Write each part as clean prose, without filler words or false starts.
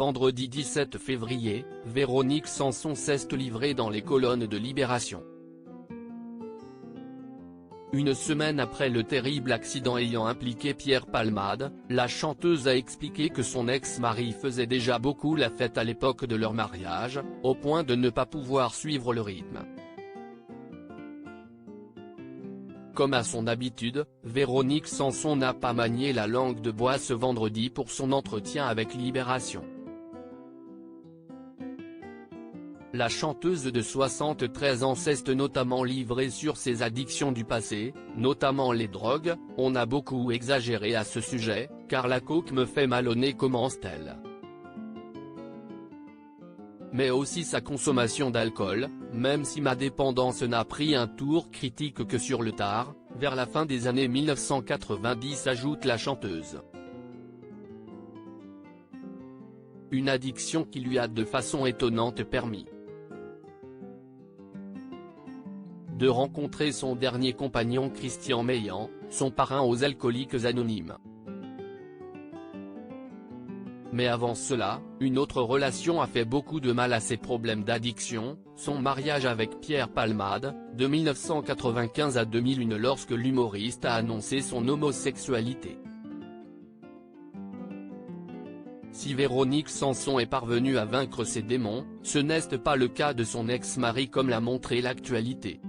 vendredi 17 février, Véronique Sanson s'est livrée dans les colonnes de Libération. Une semaine après le terrible accident ayant impliqué Pierre Palmade, la chanteuse a expliqué que son ex-mari faisait déjà beaucoup la fête à l'époque de leur mariage, au point de ne pas pouvoir suivre le rythme. Comme à son habitude, Véronique Sanson n'a pas manié la langue de bois ce vendredi pour son entretien avec Libération. La chanteuse de 73 ans s'est notamment livrée sur ses addictions du passé, notamment les drogues. « On a beaucoup exagéré à ce sujet, car la coke me fait mal au nez », commence-t-elle. Mais aussi sa consommation d'alcool, même si ma dépendance n'a pris un tour critique que sur le tard, vers la fin des années 1990, ajoute la chanteuse. Une addiction qui lui a de façon étonnante permis de rencontrer son dernier compagnon Christian Meillan, son parrain aux Alcooliques Anonymes. Mais avant cela, une autre relation a fait beaucoup de mal à ses problèmes d'addiction, son mariage avec Pierre Palmade, de 1995 à 2001, lorsque l'humoriste a annoncé son homosexualité. Si Véronique Sanson est parvenue à vaincre ses démons, ce n'est pas le cas de son ex-mari, comme l'a montré l'actualité.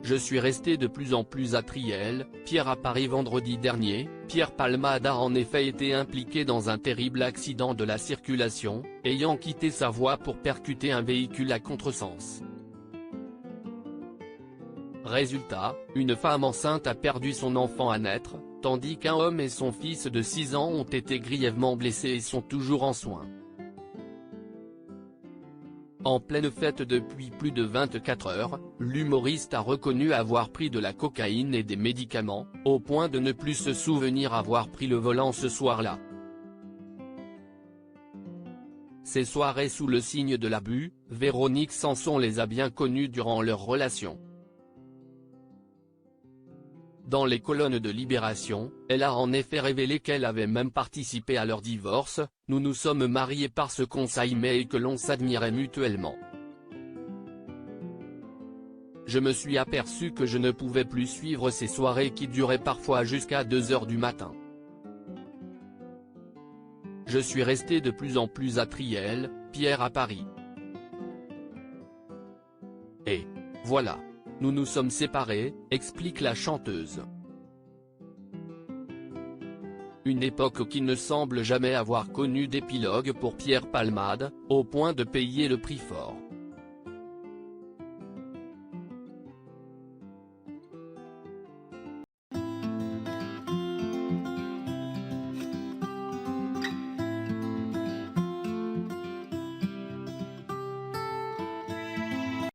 Je suis resté de plus en plus attriel, Pierre à Paris. Vendredi dernier, Pierre Palmade a en effet été impliqué dans un terrible accident de la circulation, ayant quitté sa voie pour percuter un véhicule à contresens. Résultat, une femme enceinte a perdu son enfant à naître, tandis qu'un homme et son fils de 6 ans ont été grièvement blessés et sont toujours en soins. En pleine fête depuis plus de 24 heures, l'humoriste a reconnu avoir pris de la cocaïne et des médicaments, au point de ne plus se souvenir avoir pris le volant ce soir-là. Ces soirées sous le signe de l'abus, Véronique Sanson les a bien connues durant leur relation. Dans les colonnes de Libération, elle a en effet révélé qu'elle avait même participé à leur divorce. « Nous nous sommes mariés parce qu'on s'aimait et que l'on s'admirait mutuellement. Je me suis aperçu que je ne pouvais plus suivre ces soirées qui duraient parfois jusqu'à 2 heures du matin. Je suis resté de plus en plus attriel, Pierre à Paris. Et voilà. Nous nous sommes séparés », explique la chanteuse. Une époque qui ne semble jamais avoir connu d'épilogue pour Pierre Palmade, au point de payer le prix fort.